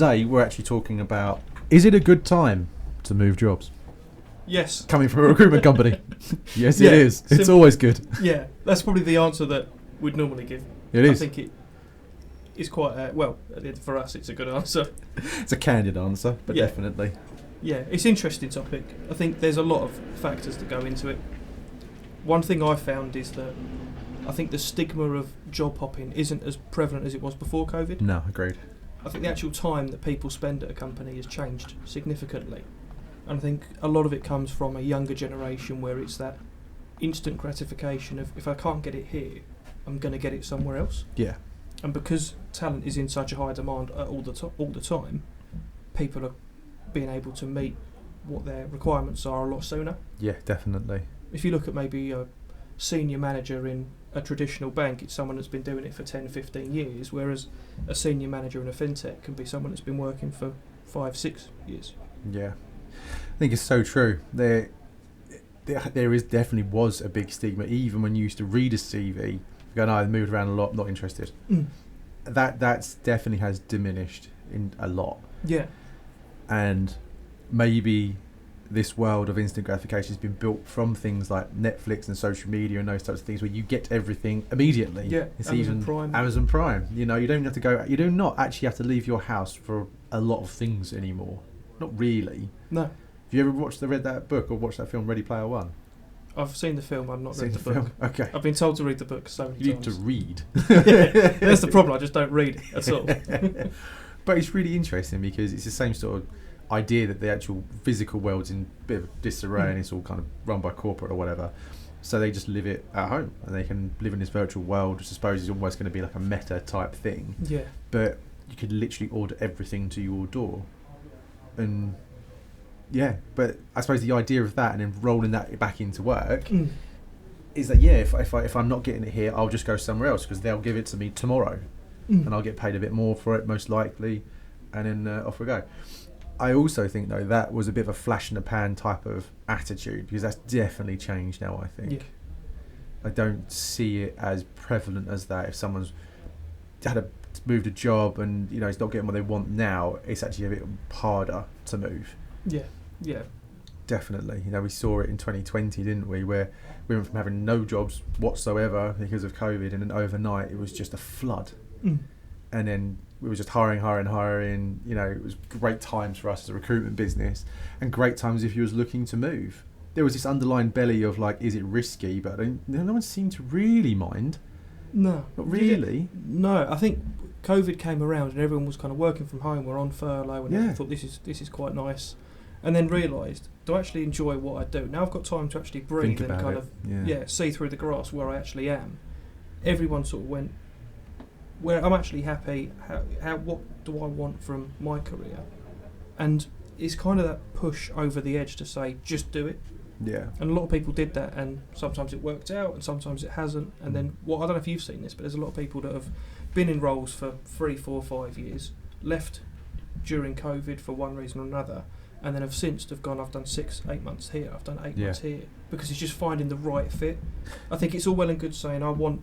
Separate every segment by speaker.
Speaker 1: today we're actually talking about, is it a good time to move jobs?
Speaker 2: Yes.
Speaker 1: Coming from a recruitment company. Yes,
Speaker 2: Yeah,
Speaker 1: it is. It's always good.
Speaker 2: Yeah, that's probably the answer that we'd normally give.
Speaker 1: It is.
Speaker 2: I think it is quite, for us it's a good answer.
Speaker 1: It's a candid answer, but
Speaker 2: Yeah.
Speaker 1: definitely.
Speaker 2: Yeah, it's an interesting topic. I think there's a lot of factors that go into it. One thing I found is that I think the stigma of job hopping isn't as prevalent as it was before COVID.
Speaker 1: No, agreed.
Speaker 2: I think the actual time that people spend at a company has changed significantly. And I think a lot of it comes from a younger generation where it's that instant gratification of, if I can't get it here, I'm going to get it somewhere else.
Speaker 1: Yeah.
Speaker 2: And because talent is in such a high demand all the time, people are being able to meet what their requirements are a lot sooner.
Speaker 1: Yeah, definitely.
Speaker 2: If you look at maybe a senior manager in a traditional bank, it's someone that's been doing it for 10, 15 years, whereas a senior manager in a fintech can be someone that's been working for 5, 6 years.
Speaker 1: Yeah. I think it's so true. There is definitely was a big stigma, even when you used to read a CV, go, no, I moved around a lot, not interested. That's definitely has diminished in a lot.
Speaker 2: Yeah.
Speaker 1: And maybe this world of instant gratification has been built from things like Netflix and social media and those types of things where you get everything immediately.
Speaker 2: Yeah,
Speaker 1: it's
Speaker 2: Amazon
Speaker 1: even
Speaker 2: Prime.
Speaker 1: Amazon Prime. You know, you don't have to go. You do not actually have to leave your house for a lot of things anymore. Not really.
Speaker 2: No.
Speaker 1: Have you ever read that book or watched that film Ready Player One?
Speaker 2: I've seen the film, I've not
Speaker 1: Seen
Speaker 2: read the book.
Speaker 1: film? Okay.
Speaker 2: I've been told to read the book so many
Speaker 1: You
Speaker 2: times.
Speaker 1: need to read.
Speaker 2: Yeah, that's the problem, I just don't read it at all.
Speaker 1: But it's really interesting because it's the same sort of idea that the actual physical world's in a bit of disarray and it's all kind of run by corporate or whatever. So they just live it at home and they can live in this virtual world, which I suppose is almost going to be like a meta type thing.
Speaker 2: Yeah.
Speaker 1: But you could literally order everything to your door. And yeah, but I suppose the idea of that and then rolling that back into work is that, yeah, if I'm not getting it here, I'll just go somewhere else because they'll give it to me tomorrow and I'll get paid a bit more for it most likely, and then off we go. I also think though that was a bit of a flash in the pan type of attitude because that's definitely changed now, I think.
Speaker 2: Yeah.
Speaker 1: I don't see it as prevalent as that. If someone's moved a job and, you know, it's not getting what they want now, it's actually a bit harder to move.
Speaker 2: Yeah. Yeah.
Speaker 1: Definitely. You know, we saw it in 2020, didn't we, where we went from having no jobs whatsoever because of COVID, and then overnight it was just a flood. And then we were just hiring. You know, it was great times for us as a recruitment business and great times if you was looking to move. There was this underlying belly of like, is it risky? But no one seemed to really mind.
Speaker 2: No.
Speaker 1: Not really.
Speaker 2: No, I think COVID came around and everyone was kind of working from home, we're on furlough, and
Speaker 1: Yeah.
Speaker 2: I thought this is quite nice. And then realised, do I actually enjoy what I do? Now I've got time to actually breathe
Speaker 1: Think
Speaker 2: and
Speaker 1: about
Speaker 2: kind
Speaker 1: it.
Speaker 2: of see through the grass where I actually am. Everyone sort of went, where I'm actually happy, what do I want from my career? And it's kind of that push over the edge to say, just do it.
Speaker 1: Yeah.
Speaker 2: And a lot of people did that, and sometimes it worked out and sometimes it hasn't. And then, I don't know if you've seen this, but there's a lot of people that have been in roles for 3, 4, 5 years, left during COVID for one reason or another, and then have since gone, I've done 6, 8 months here, I've done 8 months here, because it's just finding the right fit. I think it's all well and good saying I want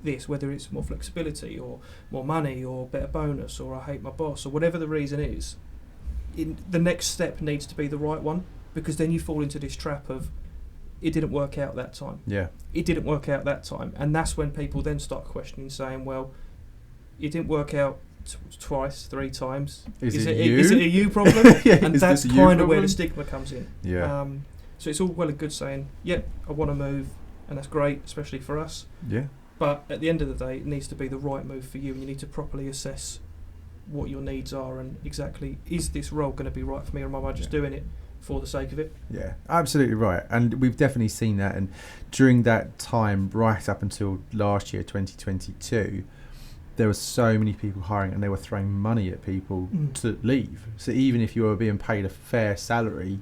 Speaker 2: this, whether it's more flexibility or more money or better bonus or I hate my boss or whatever the reason is. The next step needs to be the right one, because then you fall into this trap of it didn't work out that time.
Speaker 1: Yeah.
Speaker 2: It didn't work out that time, and that's when people then start questioning, saying, well, it didn't work out twice, 3 times.
Speaker 1: Is it you?
Speaker 2: Is it a you problem? And that's kind of where the stigma comes in.
Speaker 1: Yeah.
Speaker 2: So it's all well and good saying, I want to move, and that's great, especially for us.
Speaker 1: Yeah.
Speaker 2: But at the end of the day, it needs to be the right move for you, and you need to properly assess what your needs are and exactly, is this role going to be right for me, or am I just doing it for the sake of it?
Speaker 1: Yeah, absolutely right. And we've definitely seen that. And during that time, right up until last year, 2022, there were so many people hiring and they were throwing money at people to leave. So even if you were being paid a fair salary,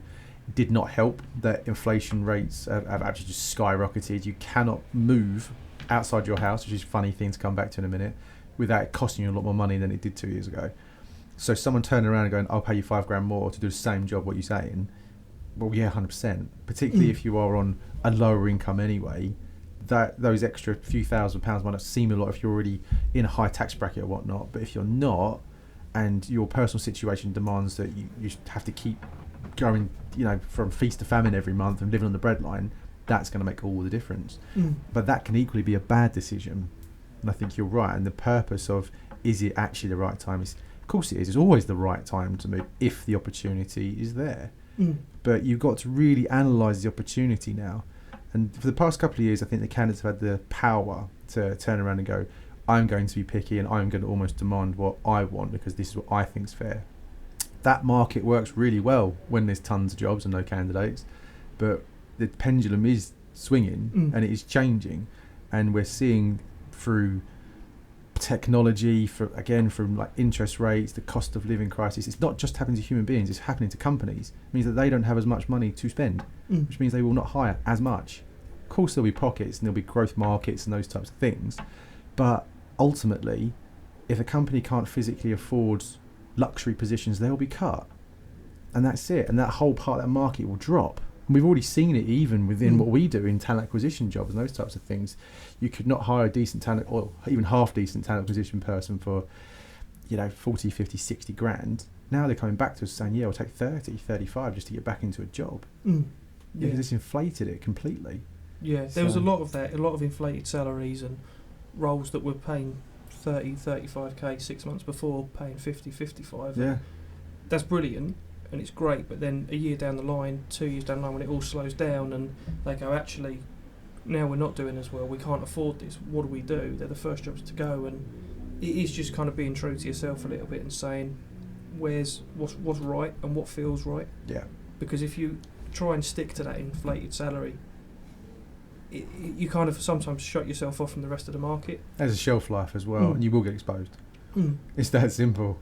Speaker 1: it did not help that inflation rates have actually just skyrocketed. You cannot move outside your house, which is a funny thing to come back to in a minute, without it costing you a lot more money than it did 2 years ago. So someone turning around and going, I'll pay you £5,000 more to do the same job, what you're saying, well, yeah, 100%. Particularly if you are on a lower income anyway, that those extra few £1,000s might not seem a lot if you're already in a high tax bracket or whatnot. But if you're not, and your personal situation demands that you have to keep going, from feast to famine every month and living on the breadline, that's going to make all the difference. But that can equally be a bad decision. And I think you're right. And the purpose of, is it actually the right time? Of course it is. It's always the right time to move if the opportunity is there. But you've got to really analyse the opportunity now. And for the past couple of years, I think the candidates have had the power to turn around and go, I'm going to be picky and I'm going to almost demand what I want because this is what I think is fair. That market works really well when there's tons of jobs and no candidates. But the pendulum is swinging and it is changing. And we're seeing through technology, from like interest rates, the cost of living crisis, it's not just happening to human beings, it's happening to companies. It means that they don't have as much money to spend, which means they will not hire as much. Of course there'll be pockets and there'll be growth markets and those types of things, but ultimately if a company can't physically afford luxury positions, they'll be cut, and that's it, and that whole part of that market will drop. And we've already seen it even within what we do in talent acquisition jobs and those types of things. You could not hire a decent talent or even half decent talent acquisition person for 40, 50, 60 grand. Now they're coming back to us saying, yeah, I'll take 30, 35 just to get back into a job. Because it's inflated it completely.
Speaker 2: Yeah, there was a lot of that, a lot of inflated salaries and roles that were paying 30, 35k 6 months before, paying 50, 55.
Speaker 1: Yeah.
Speaker 2: That's brilliant. And it's great, but then a year down the line, 2 years down the line, when it all slows down and they go, actually, now we're not doing as well, we can't afford this, what do we do? They're the first jobs to go, and it is just kind of being true to yourself a little bit and saying what's right and what feels right.
Speaker 1: Yeah.
Speaker 2: Because if you try and stick to that inflated salary, you kind of sometimes shut yourself off from the rest of the market.
Speaker 1: There's a shelf life as well, and you will get exposed. It's that simple.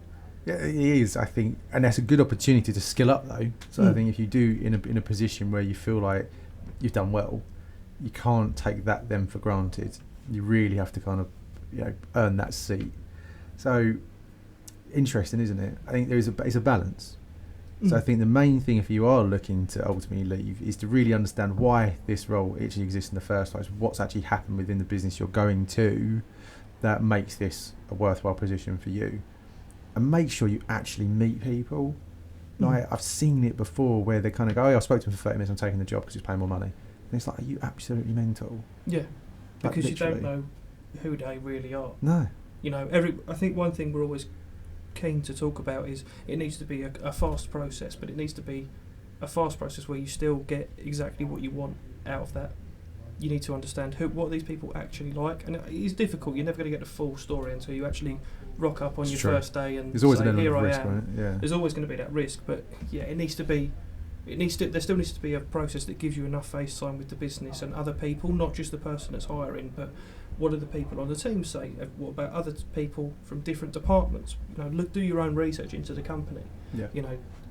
Speaker 1: Yeah, it is, I think, and that's a good opportunity to skill up though. So I think if you do in a position where you feel like you've done well, you can't take that then for granted. You really have to kind of earn that seat. So interesting, isn't it? I think it's a balance. So I think the main thing, if you are looking to ultimately leave, is to really understand why this role actually exists in the first place. What's actually happened within the business you're going to that makes this a worthwhile position for you. And make sure you actually meet people. Like I've seen it before where they kind of go, I spoke to him for 30 minutes, I'm taking the job because it's paying more money. And it's like, are you absolutely mental? Yeah,
Speaker 2: because you don't know who they really are.
Speaker 1: No.
Speaker 2: I think one thing we're always keen to talk about is it needs to be a fast process, but it needs to be a fast process where you still get exactly what you want out of that. You need to understand what these people actually like, and it's difficult. You're never going to get the full story until you actually rock up on your first day and
Speaker 1: there's always
Speaker 2: say,
Speaker 1: an
Speaker 2: here I
Speaker 1: risk,
Speaker 2: am.
Speaker 1: right? Yeah.
Speaker 2: There's always going to be that risk, but yeah, there still needs to be a process that gives you enough face time with the business and other people, not just the person that's hiring, but what do the people on the team say? What about other people from different departments? Do your own research into the company.
Speaker 1: Yeah.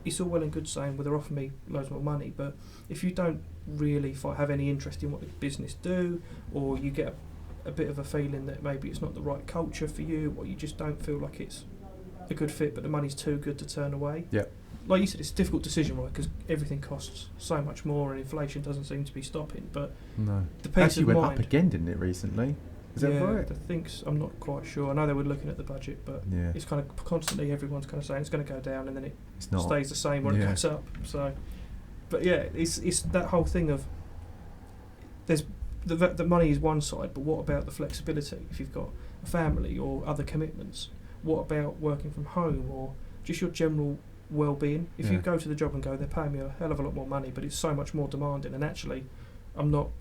Speaker 2: It's all well and good saying, well, they're offering me loads more money, but if you don't really have any interest in what the business do, or you get a bit of a feeling that maybe it's not the right culture for you, or you just don't feel like it's a good fit, but the money's too good to turn away.
Speaker 1: Yeah.
Speaker 2: Like you said, it's a difficult decision, right? Because everything costs so much more, and inflation doesn't seem to be stopping. But
Speaker 1: no,
Speaker 2: the peace
Speaker 1: actually
Speaker 2: of
Speaker 1: went
Speaker 2: mind,
Speaker 1: up again, didn't it, recently? Is that right?
Speaker 2: I think I'm not quite sure. I know they were looking at the budget, but it's kind of constantly everyone's kind of saying it's going to go down, and then it stays the same or it goes up. So, but yeah, it's that whole thing of there's the money is one side, but what about the flexibility? If you've got a family or other commitments, what about working from home or just your general well-being? If you go to the job and go, they're paying me a hell of a lot more money, but it's so much more demanding, and actually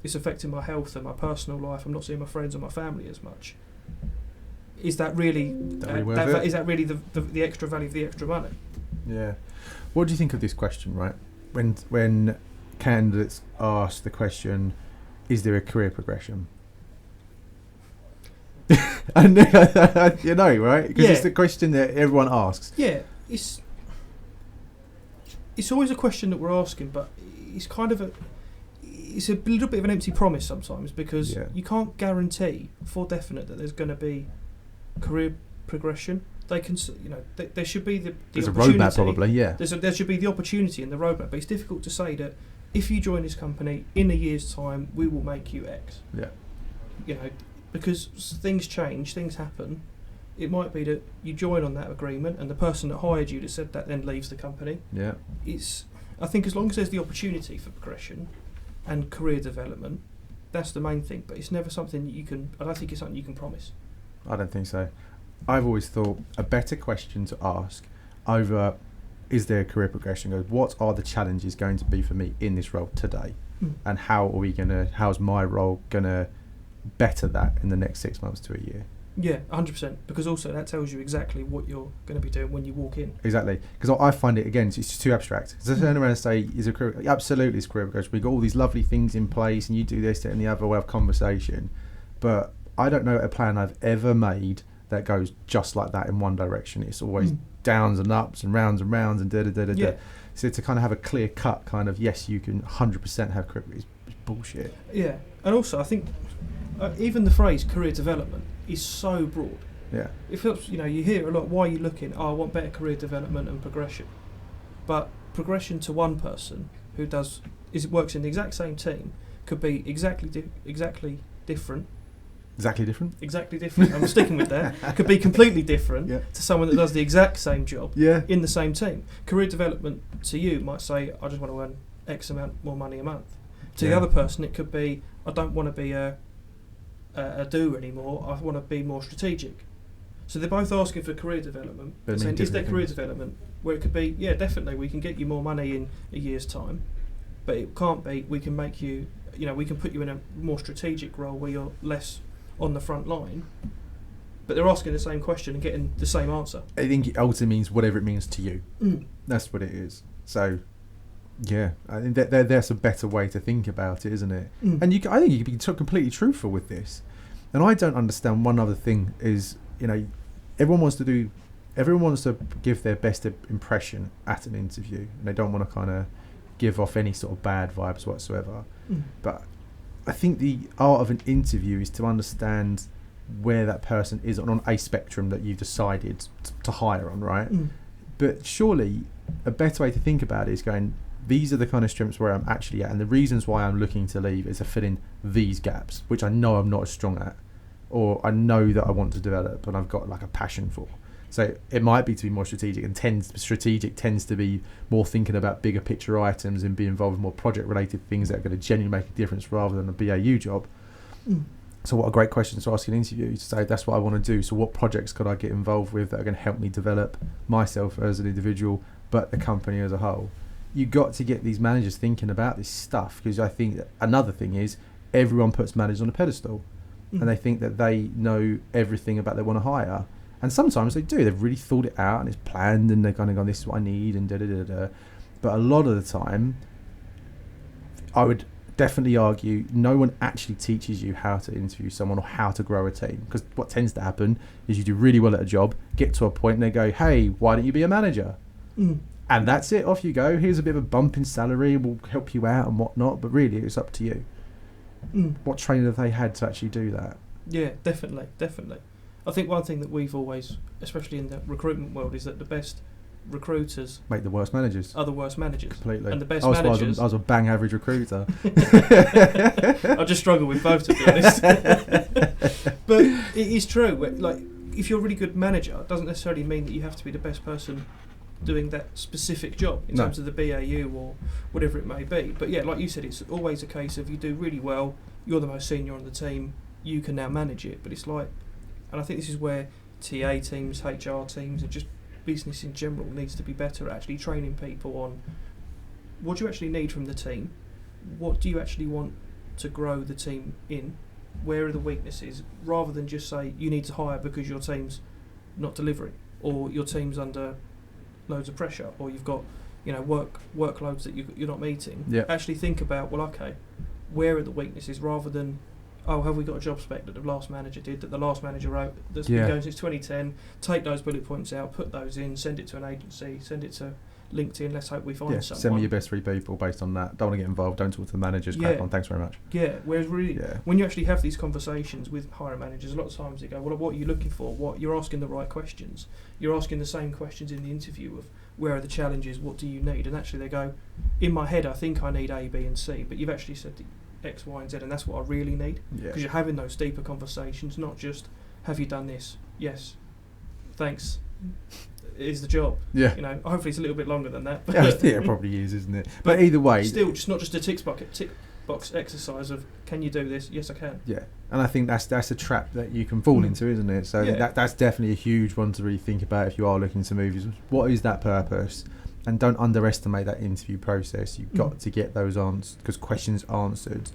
Speaker 2: it's affecting my health and my personal life, I'm not seeing my friends and my family as much. Is that really is that really the extra value of the extra money?
Speaker 1: Yeah. What do you think of this question, right? When candidates ask the question, is there a career progression? And right? Because it's the question that everyone asks.
Speaker 2: Yeah, it's always a question that we're asking, but it's kind of it's a little bit of an empty promise sometimes, because you can't guarantee for definite that there's going to be career progression. They can, there should be there's
Speaker 1: a roadmap probably. Yeah,
Speaker 2: there should be the opportunity in the roadmap, but it's difficult to say that if you join this company in a year's time, we will make you X.
Speaker 1: Yeah,
Speaker 2: because things change, things happen. it might be that you join on that agreement, and the person that hired you that said that then leaves the company.
Speaker 1: Yeah.
Speaker 2: I think as long as there's the opportunity for progression and career development, that's the main thing. But it's never something that you can. I don't think it's something you can promise.
Speaker 1: I don't think so. I've always thought a better question to ask over, is there a career progression, goes, what are the challenges going to be for me in this role today? And how's my role going to better that in the next 6 months to a year?
Speaker 2: Yeah, 100%. Because also that tells you exactly what you're going to be doing when you walk in.
Speaker 1: Exactly. Because I find it, again, it's just too abstract. So I turn around and say, is a career, absolutely it's career progression. We've got all these lovely things in place and you do this, that and the other, way of conversation. But I don't know a plan I've ever made that goes just like that in one direction. It's always downs and ups and rounds and da-da-da-da-da.
Speaker 2: Yeah.
Speaker 1: So to kind of have a clear cut kind of, yes, you can 100% have career, is bullshit.
Speaker 2: Yeah. And also I think even the phrase career development is so broad.
Speaker 1: Yeah.
Speaker 2: It feels, you hear a lot, why are you looking? Oh, I want better career development and progression. But progression to one person who works in the exact same team could be exactly different.
Speaker 1: Exactly different?
Speaker 2: Exactly different. I'm sticking with that. Could be completely different to someone that does the exact same job in the same team. Career development to you might say, I just want to earn X amount more money a month. To the other person, it could be, I don't want to be a doer anymore. I want to be more strategic. So they're both asking for career development. Saying, is there career development? Where it could be, yeah, definitely, we can get you more money in a year's time. But it can't be, we can make you, we can put you in a more strategic role where you're less on the front line, but they're asking the same question and getting the same answer.
Speaker 1: I think it ultimately means whatever it means to you. That's what it is. So, yeah, I think that's a better way to think about it, isn't it? And I think you can be completely truthful with this. And I don't understand one other thing is, everyone wants to give their best impression at an interview, and they don't want to kind of give off any sort of bad vibes whatsoever. But I think the art of an interview is to understand where that person is on a spectrum that you've decided to hire on, right? But surely a better way to think about it is going, these are the kind of strengths where I'm actually at, and the reasons why I'm looking to leave is to fill in these gaps, which I know I'm not as strong at, or I know that I want to develop and I've got like a passion for. So it might be to be more strategic, and strategic tends to be more thinking about bigger picture items and be involved in more project related things that are going to genuinely make a difference rather than a BAU job. So what a great question to ask in an interview, to say that's what I want to do. So what projects could I get involved with that are going to help me develop myself as an individual, but the company as a whole? You got to get these managers thinking about this stuff, because I think that another thing is everyone puts managers on a pedestal and they think that they know everything about they want to hire. And sometimes they do. They've really thought it out and it's planned and they're kind of going, this is what I need and da-da-da-da. But a lot of the time, I would definitely argue no one actually teaches you how to interview someone or how to grow a team. Because what tends to happen is you do really well at a job, get to a point and they go, hey, why don't you be a manager? And that's it. Off you go. Here's a bit of a bump in salary. We'll help you out and whatnot. But really, it's up to you. What training have they had to actually do that?
Speaker 2: Yeah, definitely. I think one thing that we've always, especially in the recruitment world, is that the best recruiters
Speaker 1: make the worst managers.
Speaker 2: Are the worst managers.
Speaker 1: Completely.
Speaker 2: And the best managers.
Speaker 1: I was a bang average recruiter.
Speaker 2: I just struggle with both, to be honest. But it is true. Like, if you're a really good manager, it doesn't necessarily mean that you have to be the best person doing that specific job in terms of the BAU or whatever it may be. But yeah, like you said, it's always a case of you do really well, you're the most senior on the team, you can now manage it. But it's like, and I think this is where TA teams, HR teams, and just business in general needs to be better at actually training people on what do you actually need from the team, what do you actually want to grow the team in, where are the weaknesses, rather than just say you need to hire because your team's not delivering or your team's under loads of pressure or you've got workloads that you're not meeting. Actually think about, well, okay, where are the weaknesses, rather than have we got a job spec that the last manager did, that the last manager wrote, that's been going since 2010, take those bullet points out, put those in, send it to an agency, send it to LinkedIn, let's hope we find someone.
Speaker 1: Send me your best 3 people based on that. Don't want to get involved, don't talk to the managers, crack on, thanks very much.
Speaker 2: Whereas really, when you actually have these conversations with hiring managers, a lot of times they go, well, what are you looking for? What you're asking the right questions. You're asking the same questions in the interview of where are the challenges, what do you need? And actually they go, in my head I think I need A, B and C, but you've actually said X, Y and Z, and that's what I really need. Because you're having those deeper conversations, not just have you done this? Yes. thanks, is the job.
Speaker 1: Yeah.
Speaker 2: You know, hopefully it's a little bit longer than that. But
Speaker 1: Yeah, it probably is, isn't it? But either way,
Speaker 2: still, just not just a tick box exercise of, can you do this? Yes, I can.
Speaker 1: Yeah, and I think that's a trap that you can fall into, isn't it? So that's definitely a huge one to really think about if you are looking to move. Is what is that purpose? And don't underestimate that interview process. You've got to get those answers, because questions answered.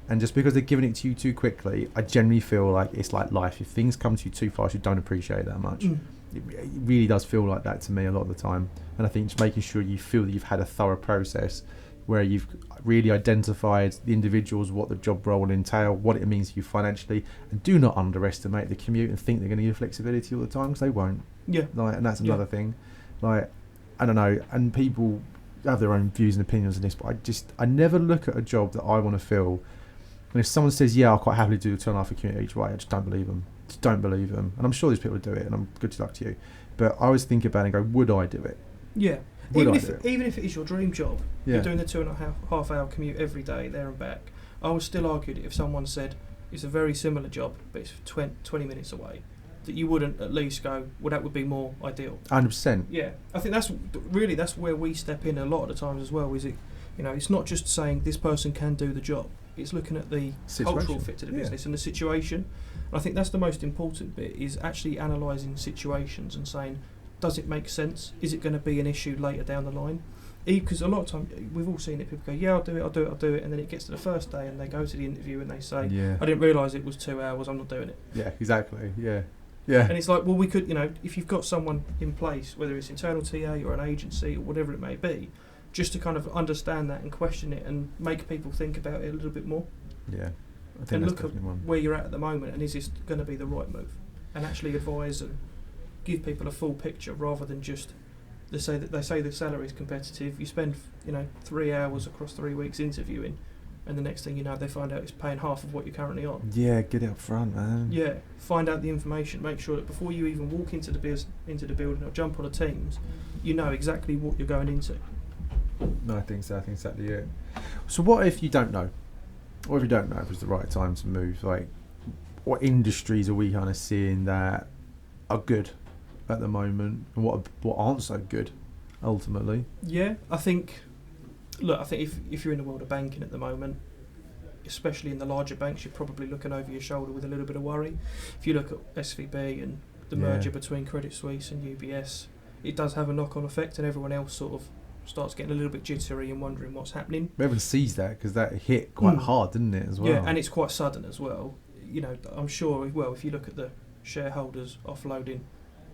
Speaker 1: And just because they're giving it to you too quickly, I generally feel like it's like life. If things come to you too fast, you don't appreciate it that much. It really does feel like that to me a lot of the time. And I think just making sure you feel that you've had a thorough process where you've really identified the individuals, what the job role will entail, what it means to you financially, and do not underestimate the commute and think they're going to give flexibility all the time, because they won't.
Speaker 2: Yeah.
Speaker 1: Like, and that's another thing. Like, I don't know, and people have their own views and opinions on this, but I never look at a job that I want to fill, and if someone says, yeah, I'll quite happily do a 2.5 commute each way, I just don't believe them. Just don't believe them. And I'm sure these people do it, and I'm good luck to you. But I always think about it and go, would I do it?
Speaker 2: Yeah. Even if it is your dream job, you're doing the 2.5 hour commute every day, there and back, I would still argue that if someone said it's a very similar job, but it's 20 minutes away, that you wouldn't at least go, well, that would be more ideal.
Speaker 1: 100%.
Speaker 2: Yeah. I think that's where we step in a lot of the times as well, is it, you know, it's not just saying this person can do the job, it's looking at the cultural fit to the business and the situation. And I think that's the most important bit, is actually analysing situations and saying, does it make sense? Is it going to be an issue later down the line? Because a lot of time we've all seen it, people go, yeah, I'll do it, and then it gets to the first day and they go to the interview and they say, I didn't realise it was 2 hours, I'm not doing it.
Speaker 1: Yeah, exactly. Yeah.
Speaker 2: And it's like, well, we could, you know, if you've got someone in place, whether it's internal TA or an agency or whatever it may be, just to kind of understand that and question it and make people think about it a little bit more.
Speaker 1: Yeah. I think
Speaker 2: and
Speaker 1: that's
Speaker 2: look at where you're at the moment, and is this going to be the right move? And actually advise and give people a full picture, rather than just they say the salary is competitive. You spend 3 hours across 3 weeks interviewing, and the next thing you know, they find out it's paying half of what you're currently on.
Speaker 1: Yeah, get it up front, man.
Speaker 2: Yeah, find out the information. Make sure that before you even walk into the building or jump on a Teams, you know exactly what you're going into.
Speaker 1: No, I think so. I think exactly it. So what if you don't know? What if you don't know if it's the right time to move? Like, what industries are we kind of seeing that are good at the moment, and what aren't so good ultimately? Yeah,
Speaker 2: I think if you're in the world of banking at the moment, especially in the larger banks, you're probably looking over your shoulder with a little bit of worry. If you look at SVB and the merger between Credit Suisse and UBS, it does have a knock-on effect, and everyone else sort of starts getting a little bit jittery and wondering what's happening.
Speaker 1: Everyone sees that because that hit quite hard, didn't it, as well?
Speaker 2: Yeah, and it's quite sudden as well. You know, I'm sure, well, if you look at the shareholders offloading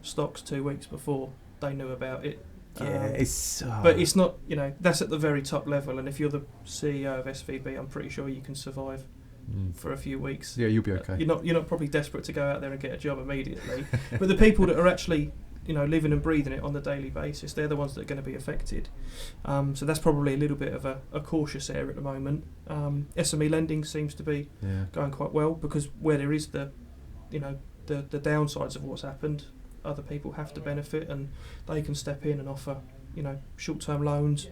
Speaker 2: stocks 2 weeks before they knew about it.
Speaker 1: Yeah,
Speaker 2: but it's not, that's at the very top level, and if you're the CEO of SVB, I'm pretty sure you can survive for a few weeks.
Speaker 1: Yeah, you'll be okay.
Speaker 2: You're not probably desperate to go out there and get a job immediately, but the people that are actually living and breathing it on the daily basis, they're the ones that are going to be affected. So that's probably a little bit of a cautious area at the moment. SME lending seems to be going quite well, because where there is the downsides of what's happened, other people have to benefit, and they can step in and offer short-term loans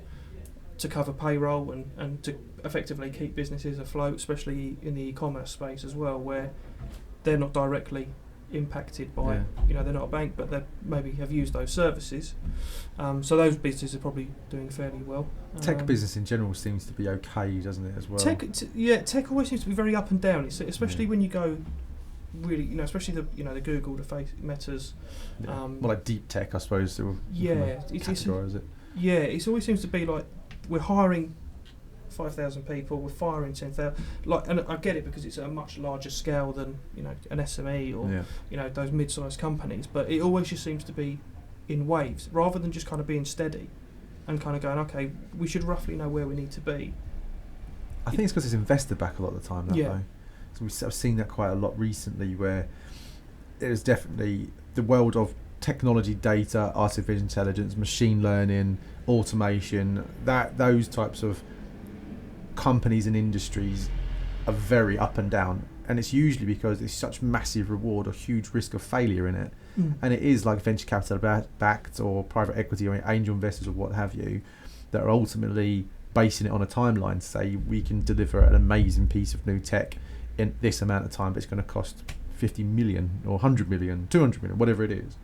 Speaker 2: to cover payroll and to effectively keep businesses afloat, especially in the e-commerce space as well, where they're not directly impacted by they're not a bank, but they maybe have used those services, so those businesses are probably doing fairly well.
Speaker 1: Tech business in general seems to be okay, doesn't it, as well?
Speaker 2: Tech always seems to be very up and down, especially when you go really, especially the Google, the face Metas,
Speaker 1: more like deep tech, I suppose.
Speaker 2: It always seems to be like we're hiring 5,000 people, we're firing 10,000. And I get it, because it's at a much larger scale than an SME or those mid-sized companies. But it always just seems to be in waves, rather than just kind of being steady and kind of going, okay, we should roughly know where we need to be.
Speaker 1: I think it's because it's investor back a lot of the time. Though. So I've seen that quite a lot recently, where there's definitely the world of technology, data, artificial intelligence, machine learning, automation. Those types of companies and industries are very up and down, and it's usually because there's such massive reward or huge risk of failure in it, and it is like venture capital backed or private equity or angel investors or what have you, that are ultimately basing it on a timeline to say we can deliver an amazing piece of new tech in this amount of time, but it's going to cost 50 million or 100 million, 200 million, whatever it is.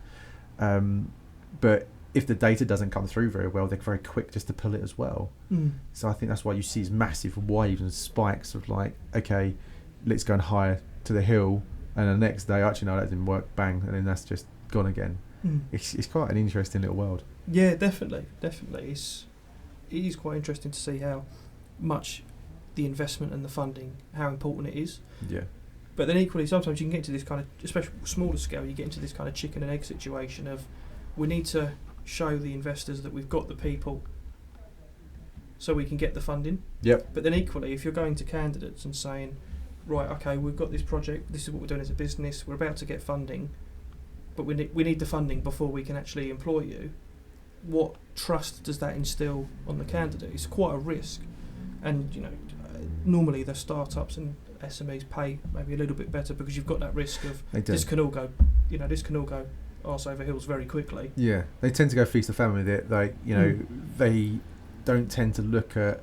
Speaker 1: But if the data doesn't come through very well, they're very quick just to pull it as well. So I think that's why you see these massive waves and spikes of like, okay, let's go and hire to the hill, and the next day, actually no, that didn't work, bang, and then that's just gone again. It's quite an interesting little world.
Speaker 2: Yeah, definitely. It is quite interesting to see how much the investment and the funding, how important it is.
Speaker 1: Yeah.
Speaker 2: But then equally, sometimes you can get into this kind of, especially smaller scale, you get into this kind of chicken and egg situation of, we need to show the investors that we've got the people so we can get the funding.
Speaker 1: Yep.
Speaker 2: But then equally, if you're going to candidates and saying, right, okay, we've got this project, this is what we're doing as a business, we're about to get funding, but we need the funding before we can actually employ you, what trust does that instill on the candidate? It's quite a risk. And, normally the startups and SMEs pay maybe a little bit better because you've got that risk of this can all go arse over hills very quickly.
Speaker 1: Yeah, they tend to go feast the family with it. Like, they don't tend to look at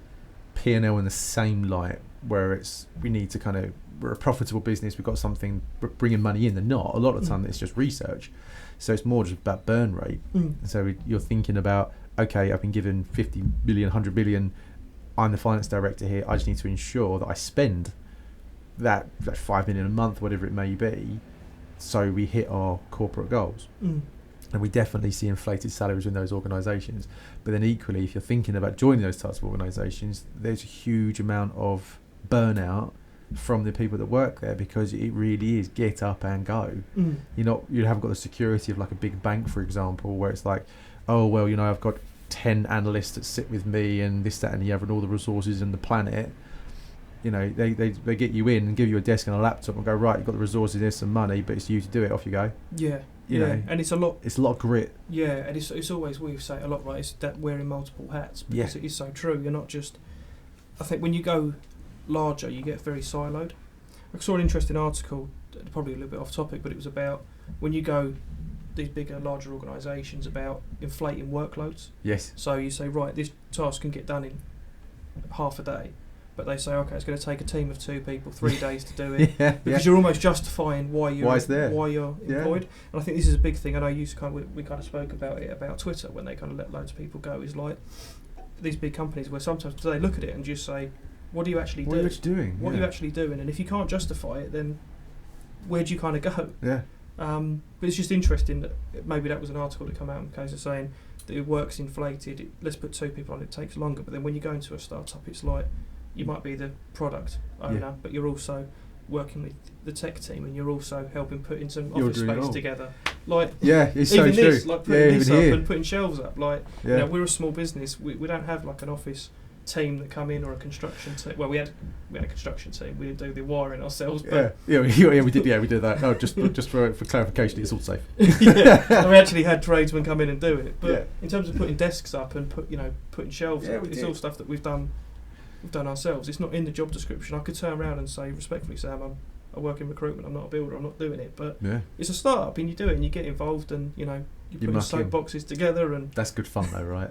Speaker 1: P&L in the same light, where we're a profitable business, we've got something bringing money in. They're not. A lot of the time it's just research. So it's more just about burn rate. So you're thinking about, okay, I've been given 50 million, 100 million, I'm the finance director here, I just need to ensure that I spend that 5 million a month, whatever it may be, so we hit our corporate goals. And we definitely see inflated salaries in those organisations. But then equally, if you're thinking about joining those types of organisations, there's a huge amount of burnout from the people that work there, because it really is get up and go. You haven't got the security of like a big bank, for example, where it's like, oh well, I've got 10 analysts that sit with me and this, that and the other, and all the resources in the planet. They get you in and give you a desk and a laptop and go, right, you've got the resources, there's some money, but it's you to do it, off you go.
Speaker 2: And it's a lot
Speaker 1: of grit.
Speaker 2: And it's always, we say a lot, right, it's that wearing multiple hats, because it is so true. You're not just, I think when you go larger, you get very siloed. I saw an interesting article, probably a little bit off topic, but it was about when you go these bigger, larger organisations, about inflating workloads.
Speaker 1: Yes.
Speaker 2: So you say, right, this task can get done in half a day, but they say, okay, it's going to take a team of 2 people 3 days to do it, because you're almost justifying why you're employed. And I think this is a big thing. And I used to we kind of spoke about it about Twitter when they kind of let loads of people go. Is like these big companies where sometimes they look at it and just say, what do you actually do?
Speaker 1: What are you actually doing?
Speaker 2: What are you actually doing? And if you can't justify it, then where do you kind of go?
Speaker 1: Yeah.
Speaker 2: But it's just interesting that maybe that was an article that came out in the case of saying that it works inflated. Let's put 2 people on it takes longer. But then when you go into a startup, it's like you might be the product owner, but you're also working with the tech team, and you're also helping putting some office space together. Like,
Speaker 1: it's
Speaker 2: even
Speaker 1: so
Speaker 2: this,
Speaker 1: true.
Speaker 2: like putting this up
Speaker 1: here.
Speaker 2: and putting shelves up. Like, we're a small business. We don't have like an office team that come in, or a construction team. Well, we had a construction team. We didn't do the wiring ourselves, but
Speaker 1: we did that. No, just for clarification, it's all safe.
Speaker 2: And we actually had tradesmen come in and do it. But in terms of putting desks up and putting shelves up, it's all stuff that we've done ourselves. It's not in the job description. I could turn around and say respectfully, Sam, I work in recruitment, I'm not a builder, I'm not doing it, but it's a start-up and you do it and you get involved and you put soap boxes together, and
Speaker 1: that's good fun though, right?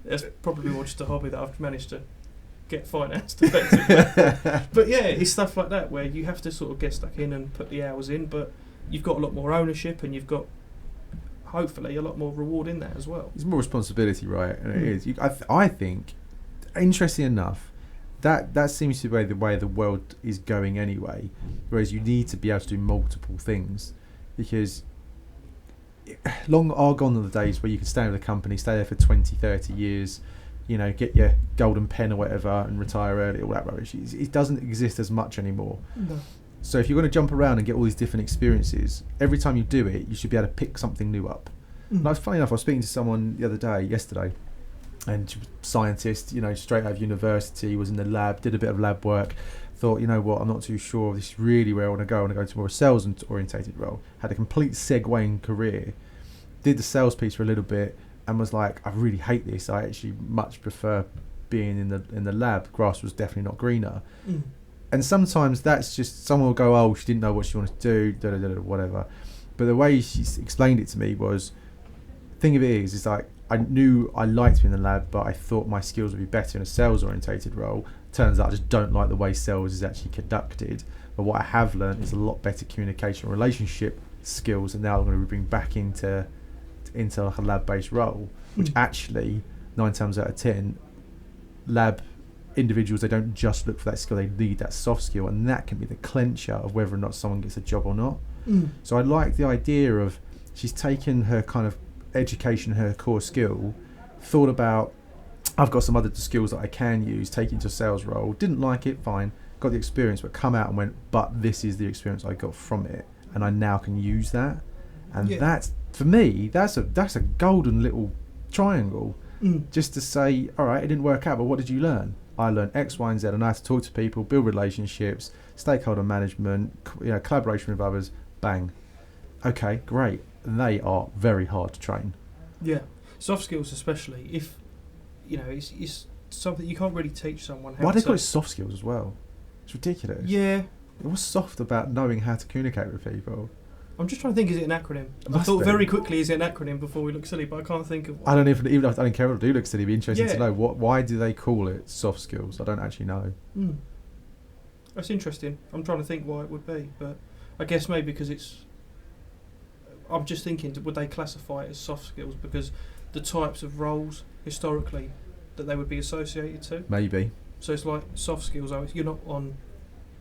Speaker 2: That's probably more just a hobby that I've managed to get financed effectively. But it's stuff like that where you have to sort of get stuck in and put the hours in, but you've got a lot more ownership and you've got hopefully a lot more reward in that as well.
Speaker 1: It's more responsibility, right? And it is. I think, interesting enough, that seems to be the way the world is going anyway, whereas you need to be able to do multiple things, because long are gone are the days where you can stay with a company, stay there for 20, 30 years, get your golden pen or whatever and retire early, all that rubbish. It doesn't exist as much anymore.
Speaker 2: No.
Speaker 1: So if you're going to jump around and get all these different experiences, every time you do it, you should be able to pick something new up. And funny enough, I was speaking to someone yesterday, and she was a scientist, straight out of university, was in the lab, did a bit of lab work, thought, you know what, I'm not too sure, this is really where I want to go. I want to go to more a sales orientated role. Had a complete segue in career, did the sales piece for a little bit, and was like, I really hate this. I actually much prefer being in the lab. Grass was definitely not greener. And sometimes that's just, someone will go, oh, she didn't know what she wanted to do, whatever. But the way she explained it to me was, thing of it is like, I knew I liked being in the lab, but I thought my skills would be better in a sales orientated role. Turns out I just don't like the way sales is actually conducted. But what I have learned is a lot better communication relationship skills and now I'm going to bring back into like a lab-based role, which actually 9 times out of 10 lab individuals, they don't just look for that skill, they need that soft skill, and that can be the clencher of whether or not someone gets a job or not. So I like the idea of she's taken her kind of education, her core skill, thought about, I've got some other skills that I can use, take it into a sales role, didn't like it, fine, got the experience, but come out and went, but this is the experience I got from it, and I now can use that. And that's, for me, that's a golden little triangle, just to say, all right, it didn't work out, but what did you learn? I learned X, Y, and Z, and I had to talk to people, build relationships, stakeholder management, collaboration with others, bang. Okay, great. And they are very hard to train. Yeah.
Speaker 2: Soft skills especially, if, it's something you can't really teach someone how to...
Speaker 1: Why do they call it soft skills as well? It's ridiculous.
Speaker 2: Yeah.
Speaker 1: What's soft about knowing how to communicate with people?
Speaker 2: I'm just trying to think, is it an acronym? I thought very quickly, is it an acronym before we look silly, but I can't think of one.
Speaker 1: I don't even if I don't care what I do look silly, it'd be interesting to know why do they call it soft skills? I don't actually know.
Speaker 2: That's interesting. I'm trying to think why it would be, but I guess maybe because I'm just thinking, would they classify it as soft skills because the types of roles historically that they would be associated to?
Speaker 1: Maybe.
Speaker 2: So it's like soft skills, you're not on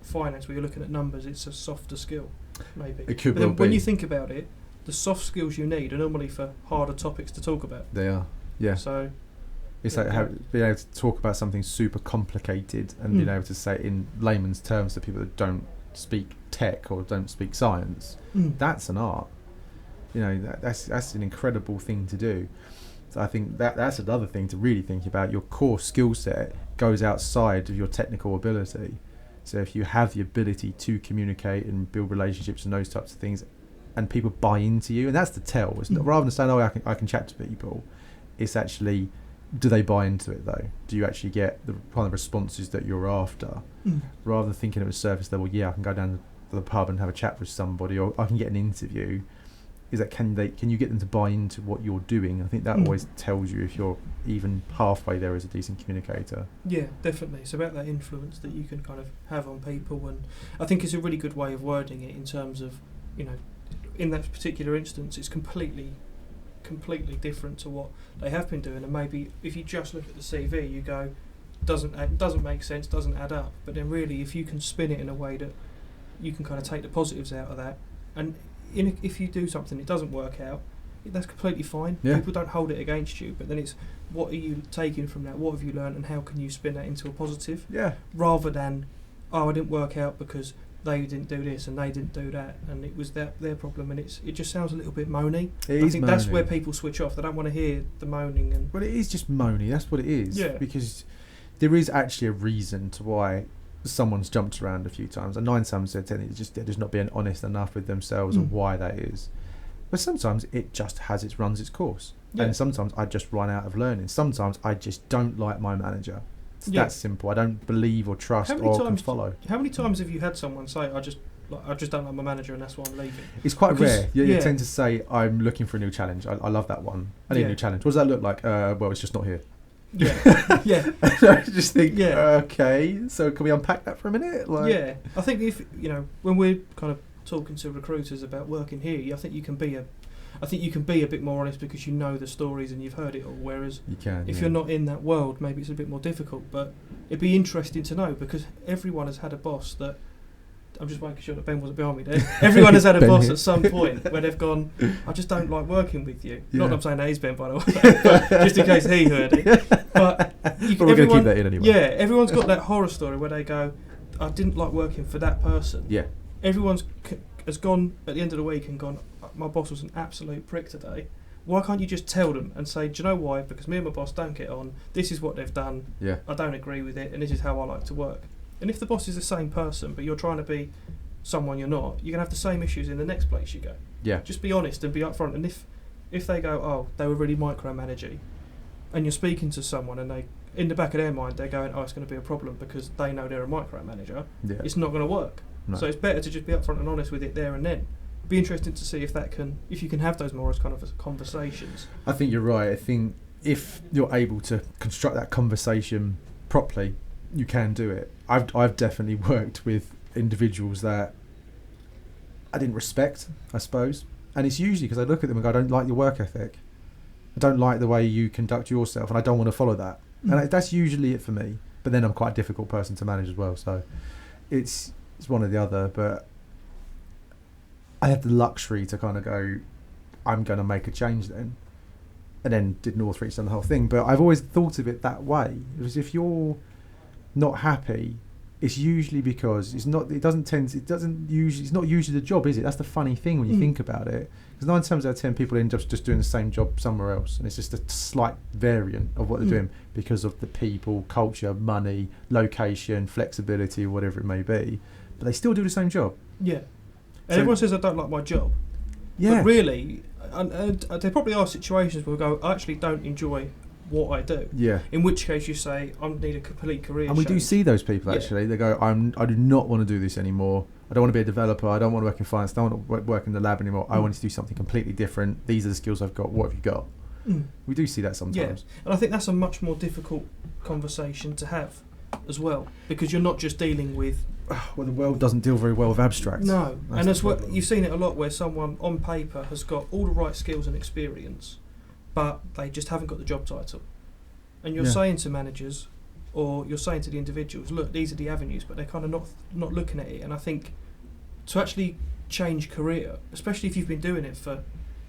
Speaker 2: finance where you're looking at numbers, it's a softer skill. Maybe.
Speaker 1: It could
Speaker 2: but then
Speaker 1: well
Speaker 2: when
Speaker 1: be.
Speaker 2: you think about it, the soft skills you need are normally for harder topics to talk about.
Speaker 1: They are, yeah.
Speaker 2: So
Speaker 1: it's like being able to talk about something super complicated and being able to say it in layman's terms to people that don't speak tech or don't speak science. That's an art. That's an incredible thing to do. So I think that's another thing to really think about. Your core skill set goes outside of your technical ability. So if you have the ability to communicate and build relationships and those types of things, and people buy into you, and that's the tell. It's not, rather than saying, I can chat to people, it's actually, do they buy into it though? Do you actually get the kind of responses that you're after? Rather than thinking it was surface level, I can go down to the pub and have a chat with somebody, or I can get an interview. Is that can you get them to buy into what you're doing? I think that always tells you if you're even halfway there as a decent communicator.
Speaker 2: Yeah, definitely. It's about that influence that you can kind of have on people, and I think it's a really good way of wording it in terms of, in that particular instance, it's completely different to what they have been doing. And maybe if you just look at the CV, you go, doesn't make sense, doesn't add up. But then really, if you can spin it in a way that you can kind of take the positives out of that, and if you do something it doesn't work out, that's completely fine. People don't hold it against you, but then it's, what are you taking from that, what have you learned, and how can you spin that into a positive, rather than, I didn't work out because they didn't do this and they didn't do that and it was their problem, and it just sounds a little bit moany. I think that's where people switch off. They don't want to hear the moaning. And
Speaker 1: well, it is just moany, that's what it is, because there is actually a reason to why someone's jumped around a few times, and 9 times out of 10 it's just they're just not being honest enough with themselves of why that is. But sometimes it just runs its course, and sometimes I just run out of learning. Sometimes I just don't like my manager. It's that simple. I don't believe or trust or can follow.
Speaker 2: How many times have you had someone say, I just don't like my manager and that's why I'm leaving?
Speaker 1: It's quite rare. You tend to say, I'm looking for a new challenge. I love that one. I need a new challenge. What does that look like? Well, it's just not here. I just think, okay, so can we unpack that for a minute?
Speaker 2: I think if when we're kind of talking to recruiters about working here, I think you can be a bit more honest because you know the stories and you've heard it all. Whereas if you're not in that world, maybe it's a bit more difficult. But it'd be interesting to know, because everyone has had a boss that, I'm just making sure that Ben wasn't behind me there. Everyone has had a boss at some point where they've gone, I just don't like working with you. Not that I'm saying that is Ben, by the way, but just in case he heard it. But
Speaker 1: we're going to keep that in anyway.
Speaker 2: Yeah, everyone's got that horror story where they go, I didn't like working for that person.
Speaker 1: Yeah.
Speaker 2: Everyone's has gone at the end of the week and gone, my boss was an absolute prick today. Why can't you just tell them and say, do you know why? Because me and my boss don't get on. This is what they've done.
Speaker 1: Yeah.
Speaker 2: I don't agree with it, and this is how I like to work. And if the boss is the same person, but you're trying to be someone you're not, you're going to have the same issues in the next place you go.
Speaker 1: Yeah.
Speaker 2: Just be honest and be upfront. And if they go, they were really micromanaging, and you're speaking to someone and they, in the back of their mind, they're going, it's going to be a problem because they know they're a micromanager, it's not going to work. No. So it's better to just be upfront and honest with it there and then. It'd be interesting to see if you can have those more as kind of conversations.
Speaker 1: I think you're right. I think if you're able to construct that conversation properly, you can do it. I've definitely worked with individuals that I didn't respect, I suppose. And it's usually because I look at them and go, I don't like your work ethic. I don't like the way you conduct yourself, and I don't want to follow that. And that's usually it for me. But then I'm quite a difficult person to manage as well. So it's one or the other. But I had the luxury to kind of go, I'm going to make a change then. And then did Northreach and the whole thing. But I've always thought of it that way. Because if you're not happy, it's usually because it's not usually the job, is it? That's the funny thing when you think about it. Because 9 times out of 10 people end up just doing the same job somewhere else, and it's just a slight variant of what they're doing because of the people, culture, money, location, flexibility, whatever it may be. But they still do the same job.
Speaker 2: Yeah. And everyone says I don't like my job.
Speaker 1: Yeah.
Speaker 2: But really, and there probably are situations where we go, I actually don't enjoy what I do.
Speaker 1: Yeah.
Speaker 2: In which case you say, I need a complete career
Speaker 1: And we
Speaker 2: change.
Speaker 1: do see those people actually. They go, I do not want to do this anymore. I don't want to be a developer. I don't want to work in finance. I don't want to work in the lab anymore. I want to do something completely different. These are the skills I've got. What have you got? We do see that sometimes.
Speaker 2: Yeah. And I think that's a much more difficult conversation to have as well, because you're not just dealing with...
Speaker 1: Well, the world doesn't deal very well with abstract.
Speaker 2: No.
Speaker 1: That's
Speaker 2: and as well, you've seen it a lot where someone on paper has got all the right skills and experience, but they just haven't got the job title. And you're saying to managers, or you're saying to the individuals, look, these are the avenues, but they're kind of not looking at it. And I think to actually change career, especially if you've been doing it for...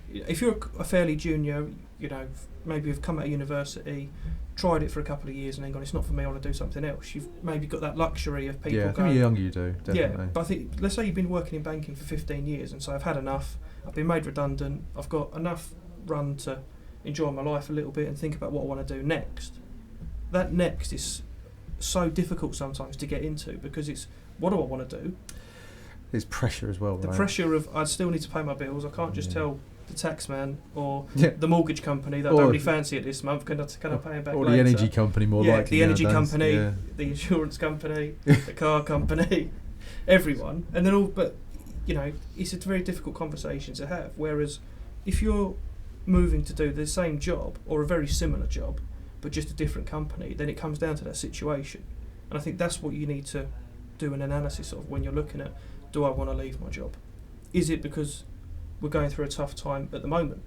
Speaker 2: If you're a fairly junior, you know, maybe you've come out of university, tried it for a couple of years and then gone, it's not for me, I want to do something else. You've maybe got that luxury of people going...
Speaker 1: Yeah, the younger you do, definitely.
Speaker 2: Yeah, but I think, let's say you've been working in banking for 15 years and say, I've had enough, I've been made redundant, I've got enough run to enjoy my life a little bit and think about what I want to do next. That next is so difficult sometimes to get into, because it's, what do I want to do?
Speaker 1: There's pressure as well,
Speaker 2: The
Speaker 1: right?
Speaker 2: pressure of, I still need to pay my bills, I can't just tell the taxman or the mortgage company that I don't really fancy it this month, can I pay him back
Speaker 1: or
Speaker 2: later?
Speaker 1: Or the energy company, more likely.
Speaker 2: The energy
Speaker 1: nowadays.
Speaker 2: company, the insurance company, the car company, everyone. And then all, but, you know, it's a very difficult conversation to have. Whereas if you're moving to do the same job or a very similar job, but just a different company, then it comes down to that situation. And I think that's what you need to do an analysis of when you're looking at, do I want to leave my job? Is it because we're going through a tough time at the moment?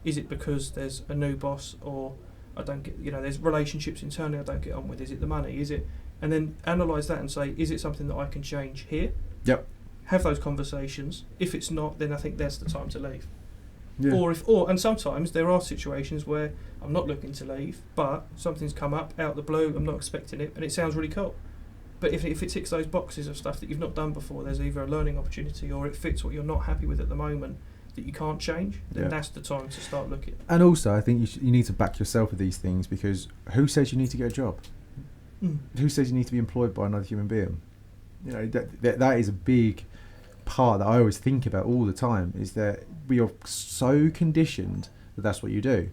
Speaker 2: Is it because there's a new boss, or I don't get, you know, there's relationships internally I don't get on with? Is it the money? Is it? And then analyse that and say, is it something that I can change here?
Speaker 1: Yep.
Speaker 2: Have those conversations. If it's not, then I think that's the time to leave.
Speaker 1: Yeah.
Speaker 2: And sometimes there are situations where I'm not looking to leave, but something's come up out of the blue, I'm not expecting it, and it sounds really cool. But if it ticks those boxes of stuff that you've not done before, there's either a learning opportunity or it fits what you're not happy with at the moment that you can't change, then that's the time to start looking.
Speaker 1: And also, I think you need to back yourself with these things, because who says you need to get a job? Who says you need to be employed by another human being? You know, that is a big part that I always think about all the time, is that we are so conditioned that that's what you do.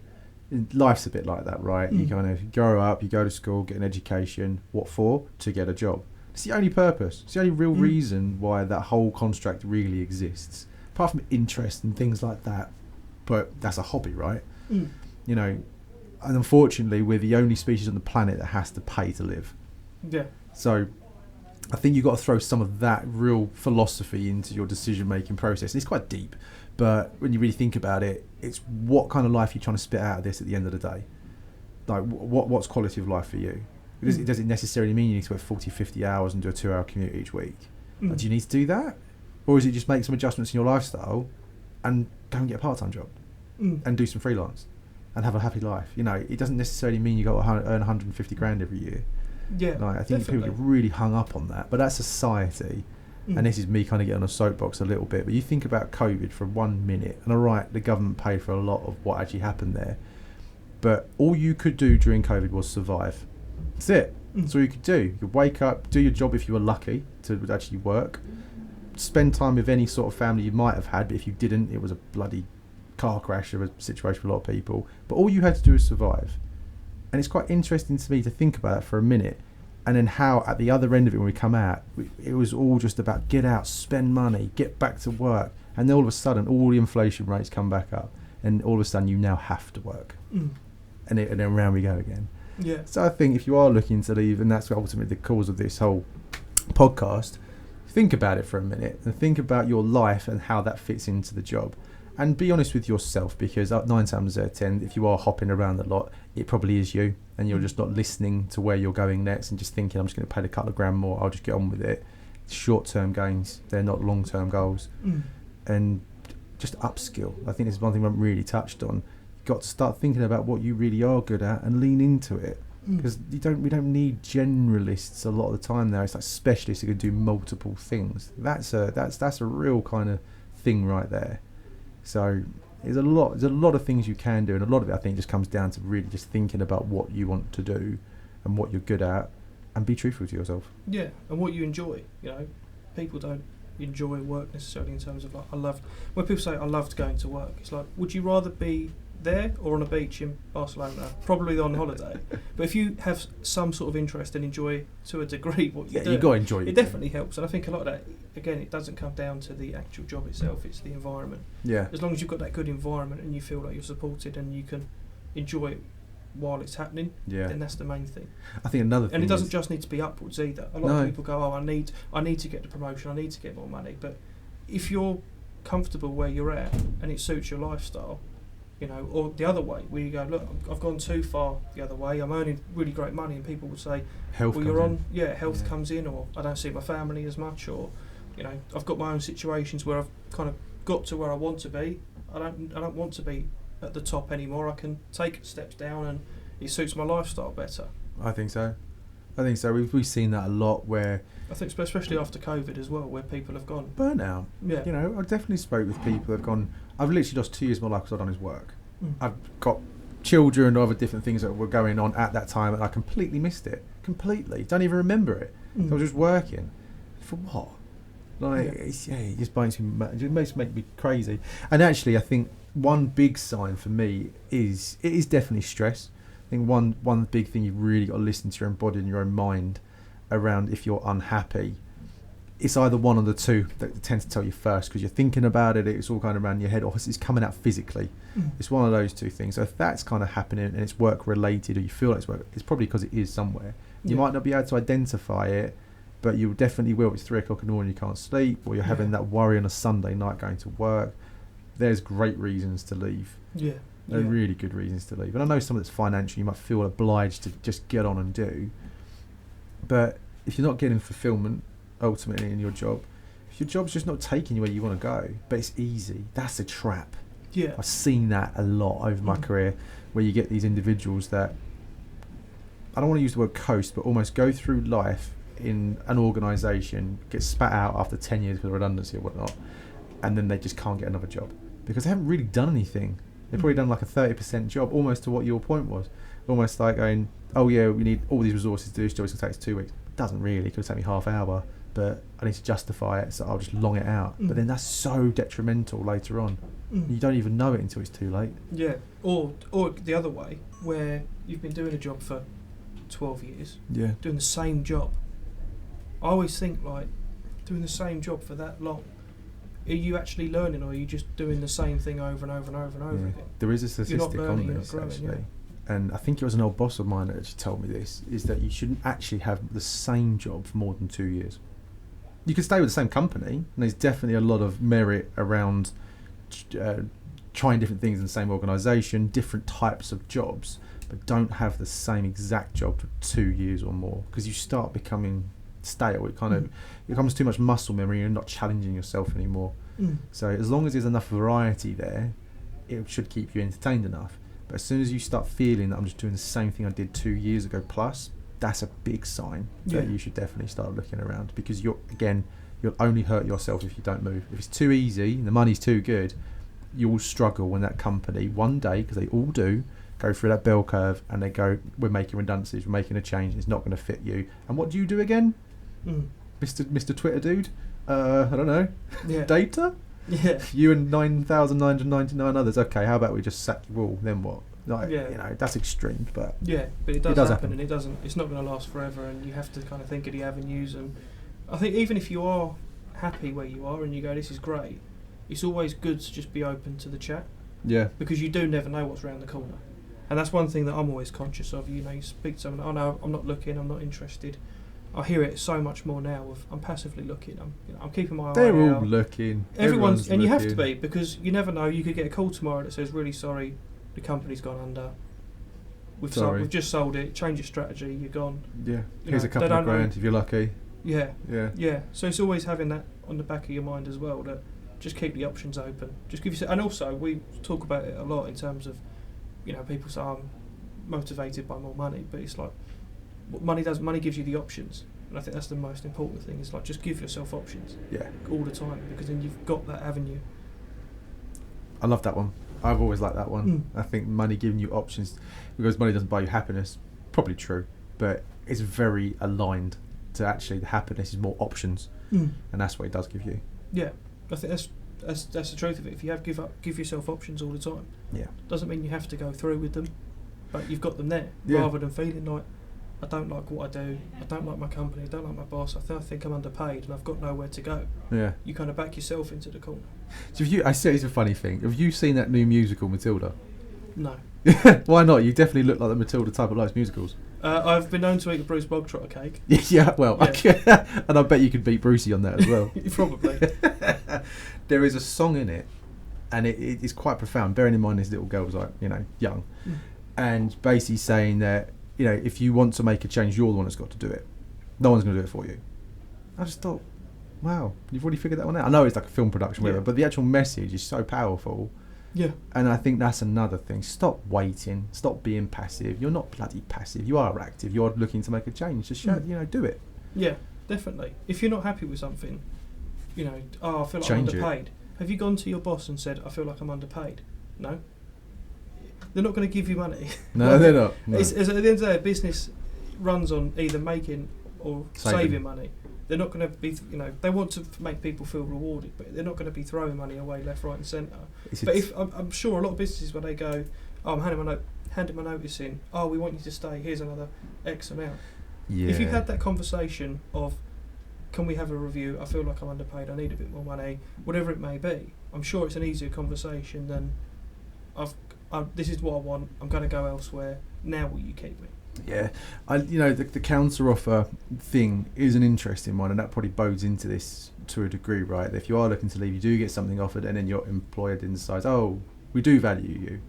Speaker 1: Life's a bit like that, right? You kind of grow up, you go to school, get an education. What for? To get a job. It's the only purpose. It's the only real reason why that whole construct really exists. Apart from interest and things like that. But that's a hobby, right? You know, and unfortunately, we're the only species on the planet that has to pay to live.
Speaker 2: Yeah.
Speaker 1: So I think you've got to throw some of that real philosophy into your decision-making process. And it's quite deep. But when you really think about it, it's what kind of life you're trying to spit out of this at the end of the day. Like, what's quality of life for you? It doesn't necessarily mean you need to work 40, 50 hours and do a 2-hour commute each week. Like, do you need to do that? Or is it just make some adjustments in your lifestyle and go and get a part-time job and do some freelance and have a happy life? You know, it doesn't necessarily mean you got to earn 150 grand every year.
Speaker 2: Yeah,
Speaker 1: like, I think
Speaker 2: definitely.
Speaker 1: people get really hung up on that. But that's society. And this is me kind of getting on a soapbox a little bit, but you think about COVID for 1 minute, and alright, the government paid for a lot of what actually happened there, but all you could do during COVID was survive. That's it. That's all you could do. You could wake up, do your job if you were lucky to actually work, spend time with any sort of family you might have had, but if you didn't, it was a bloody car crash of a situation for a lot of people. But all you had to do was survive. And it's quite interesting to me to think about that for a minute. And then how at the other end of it, when we come out, it was all just about get out, spend money, get back to work. And then all of a sudden, all the inflation rates come back up. And all of a sudden, you now have to work. And then around we go again. Yeah. So I think if you are looking to leave, and that's ultimately the cause of this whole podcast, think about it for a minute and think about your life and how that fits into the job. And be honest with yourself, because 9 times out of 10, if you are hopping around a lot, it probably is you, and you're just not listening to where you're going next and just thinking, I'm just going to pay a couple of grand more, I'll just get on with it. Short-term gains, they're not long-term goals. And just upskill. I think this is one thing I haven't really touched on. You've got to start thinking about what you really are good at and lean into it. Because we don't need generalists a lot of the time now. It's like specialists who can do multiple things. That's a real kind of thing right there. So there's a lot of things you can do, and a lot of it I think just comes down to really just thinking about what you want to do and what you're good at, and be truthful to yourself.
Speaker 2: Yeah, and what you enjoy. You know, people don't enjoy work necessarily in terms of like when people say I loved going to work, it's like, would you rather be there or on a beach in Barcelona? Probably on holiday. But if you have some sort of interest and enjoy to a degree what you do,
Speaker 1: you got to enjoy
Speaker 2: it definitely helps. And I think a lot of that, again, it doesn't come down to the actual job itself, it's the environment.
Speaker 1: Yeah.
Speaker 2: As long as you've got that good environment and you feel like you're supported and you can enjoy it while it's happening, then that's the main thing.
Speaker 1: I think another thing,
Speaker 2: and it doesn't just need to be upwards either. A lot of people go, I need to get the promotion, I need to get more money. But if you're comfortable where you're at and it suits your lifestyle, you know, or the other way, where you go, look, I've gone too far the other way, I'm earning really great money, and people would say,
Speaker 1: health
Speaker 2: comes in, or I don't see my family as much, or, you know, I've got my own situations where I've kind of got to where I want to be. I don't want to be at the top anymore. I can take steps down, and it suits my lifestyle better.
Speaker 1: I think so. We've seen that a lot, where
Speaker 2: I think especially after COVID as well, where people have gone
Speaker 1: burnout.
Speaker 2: Yeah.
Speaker 1: You know, I definitely spoke with people who have gone, I've literally lost 2 years of my life because I've done his work. I've got children and other different things that were going on at that time, and I completely missed it. Completely. Don't even remember it. So I was just working. For what? Like, it just makes me crazy. And actually, I think one big sign for me is, it is definitely stress. I think one big thing you've really got to listen to your own body and your own mind around if you're unhappy. It's either one or the two that tends to tell you first, because you're thinking about it, it's all kind of around your head, or it's coming out physically. It's one of those two things. So if that's kind of happening and it's work related, or you feel like it's work, it's probably because it is somewhere. You might not be able to identify it, but you definitely will. It's 3 o'clock in the morning, you can't sleep, or you're having that worry on a Sunday night going to work. There's great reasons to leave. There are really good reasons to leave. And I know some of it's financial, you might feel obliged to just get on and do. But if you're not getting fulfillment ultimately in your job, if your job's just not taking you where you want to go, but it's easy, that's a trap. I've seen that a lot over my career, where you get these individuals that, I don't want to use the word coast, but almost go through life in an organisation, get spat out after 10 years because of redundancy or whatnot, and then they just can't get another job because they haven't really done anything. They've probably done like a 30% job, almost to what your point was. Almost like going, oh yeah, we need all these resources to do this job, it's going to take us 2 weeks. It doesn't really, it could take me half hour, but I need to justify it, so I'll just long it out. But then that's so detrimental later on. You don't even know it until it's too late.
Speaker 2: Yeah, or the other way, where you've been doing a job for 12 years, doing the same job. I always think, like, doing the same job for that long, are you actually learning, or are you just doing the same thing over and over and over and over again?
Speaker 1: There is a statistic on this, actually. And I think it was an old boss of mine that actually told me this, is that you shouldn't actually have the same job for more than 2 years. You can stay with the same company, and there's definitely a lot of merit around trying different things in the same organisation, different types of jobs, but don't have the same exact job for 2 years or more, because you start becoming stale. It kind of it becomes too much muscle memory, and you're not challenging yourself anymore. So as long as there's enough variety there, it should keep you entertained enough. But as soon as you start feeling that I'm just doing the same thing I did 2 years ago plus, that's a big sign that you should definitely start looking around, because you'll only hurt yourself if you don't move. If it's too easy and the money's too good, you'll struggle when that company one day, because they all do, go through that bell curve and they go, we're making redundancies, we're making a change, it's not going to fit you. And what do you do again? Mr. Twitter dude? I don't know. Data? You and 9,999 others. Okay, how about we just sack you all? Then what? Like, you know, that's extreme, but
Speaker 2: but it does happen, and it's not going to last forever, and you have to kind of think of the avenues. And I think even if you are happy where you are and you go, this is great, it's always good to just be open to the chat. Because you do never know what's around the corner. And that's one thing that I'm always conscious of. You know, you speak to someone, oh no, I'm not looking, I'm not interested. I hear it so much more now. I'm passively looking. I'm keeping my eye out.
Speaker 1: They're all looking.
Speaker 2: Everyone's and
Speaker 1: looking.
Speaker 2: you have to be, because you never know. You could get a call tomorrow that says, "Really sorry, the company's gone under. We've just sold it. Change your strategy. You're gone."
Speaker 1: Yeah. Here's a couple of grand if you're lucky.
Speaker 2: Yeah.
Speaker 1: Yeah.
Speaker 2: Yeah. So it's always having that on the back of your mind as well. That just keep the options open. Just give yourself. And also, we talk about it a lot in terms of, people say I'm motivated by more money, but it's like, what money does. Money gives you the options, and I think that's the most important thing. It's like, just give yourself options.
Speaker 1: Yeah.
Speaker 2: All the time, because then you've got that avenue.
Speaker 1: I love that one. I've always liked that one. I think money giving you options, because money doesn't buy you happiness. Probably true, but it's very aligned to actually the happiness is more options, and that's what it does give you.
Speaker 2: Yeah, I think that's the truth of it. If you give yourself options all the time.
Speaker 1: Yeah.
Speaker 2: Doesn't mean you have to go through with them, but you've got them there,
Speaker 1: Yeah.
Speaker 2: rather than feeling like, I don't like what I do, I don't like my company, I don't like my boss, I think I'm underpaid and I've got nowhere to go.
Speaker 1: Yeah.
Speaker 2: You kind of back yourself into the corner.
Speaker 1: So I say it's a funny thing. Have you seen that new musical Matilda?
Speaker 2: No.
Speaker 1: Why not? You definitely look like the Matilda type of likes musicals.
Speaker 2: I've been known to eat a Bruce Bogtrotter cake.
Speaker 1: Yeah, well,
Speaker 2: Yeah.
Speaker 1: and I bet you could beat Brucey on that as well.
Speaker 2: Probably.
Speaker 1: There is a song in it, and it is quite profound, bearing in mind this little girl was like, young, and basically saying that, if you want to make a change, you're the one that's got to do it. No one's going to do it for you. I just thought, wow, you've already figured that one out. I know it's like a film production, whatever, but the actual message is so powerful.
Speaker 2: Yeah.
Speaker 1: And I think that's another thing. Stop waiting. Stop being passive. You're not bloody passive. You are active. You are looking to make a change. Just do it.
Speaker 2: Yeah, definitely. If you're not happy with something, I feel like
Speaker 1: Change
Speaker 2: I'm underpaid. Have you gone to your boss and said, I feel like I'm underpaid? No. They're not going to give you money.
Speaker 1: No, they're not. No.
Speaker 2: It's at the end of the day, a business runs on either making or saving money. They're not going to be, they want to make people feel rewarded, but they're not going to be throwing money away left, right and centre. But if I'm sure a lot of businesses where they go, oh, I'm handing my notice in, oh, we want you to stay, here's another X amount.
Speaker 1: Yeah.
Speaker 2: If you've had that conversation of, can we have a review, I feel like I'm underpaid, I need a bit more money, whatever it may be, I'm sure it's an easier conversation than, this is what I want, I'm going to go elsewhere, now will you keep me?
Speaker 1: Yeah, the counter offer thing is an interesting one, and that probably bodes into this to a degree, right? If you are looking to leave, you do get something offered, and then your employer then decides, oh, we do value you.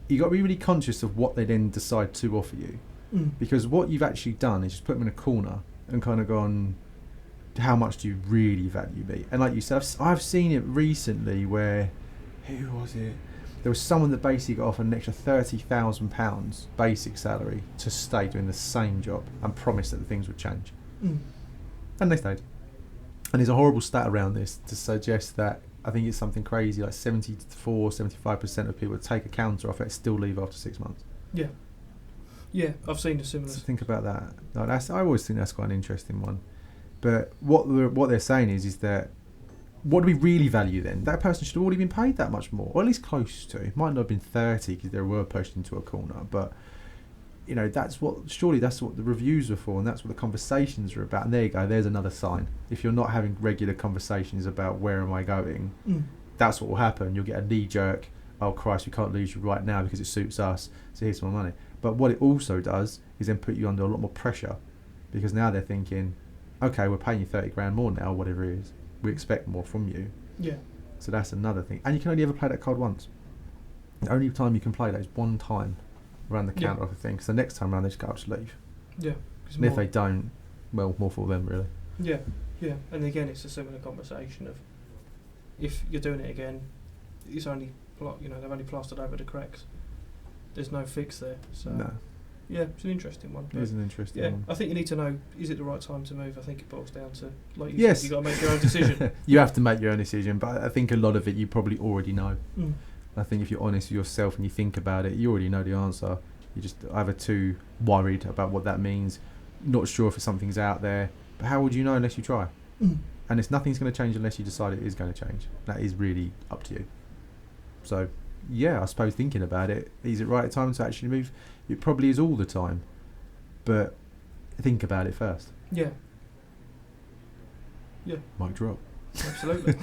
Speaker 1: You got to be really conscious of what they then decide to offer you, because what you've actually done is just put them in a corner and kind of gone, how much do you really value me? And like you said, I've seen it recently where, who was it? There was someone that basically got offered an extra £30,000 basic salary to stay doing the same job and promised that things would change. And they stayed. And there's a horrible stat around this to suggest that I think it's something crazy, like 75% of people that take a counter offer still leave after 6 months. Yeah.
Speaker 2: Yeah, I've seen a similar.
Speaker 1: So think about that. No, I always think that's quite an interesting one. But what they're saying is that, what do we really value then? That person should have already been paid that much more, or at least close to. It might not have been 30 because they were pushed into a corner, but surely that's what the reviews are for, and that's what the conversations are about. And there you go, there's another sign. If you're not having regular conversations about where am I going, that's what will happen. You'll get a knee jerk, oh Christ, we can't lose you right now because it suits us, so here's some more money. But what it also does is then put you under a lot more pressure, because now they're thinking, okay, we're paying you 30 grand more now, whatever it is. We expect more from you. Yeah. So that's another thing. And you can only ever play that card once. The only time you can play that is one time around the counter offer thing. Because the next time around, they just go, I'll just leave. Yeah. And if they don't, well, more for them, really. Yeah. Yeah. And again, it's a similar conversation of, if you're doing it again, it's only, they've only plastered over the cracks. There's no fix there. So no. Yeah, it's an interesting one. It is an interesting one. I think you need to know, is it the right time to move? I think it boils down to, like you said, you've got to make your own decision. You have to make your own decision, but I think a lot of it you probably already know. I think if you're honest with yourself and you think about it, you already know the answer. You're just either too worried about what that means, not sure if something's out there, but how would you know unless you try? And nothing's going to change unless you decide it is going to change. That is really up to you. So, yeah, I suppose thinking about it, is it right time to actually move? It probably is all the time, but think about it first. Yeah. Yeah. Mic drop. Absolutely.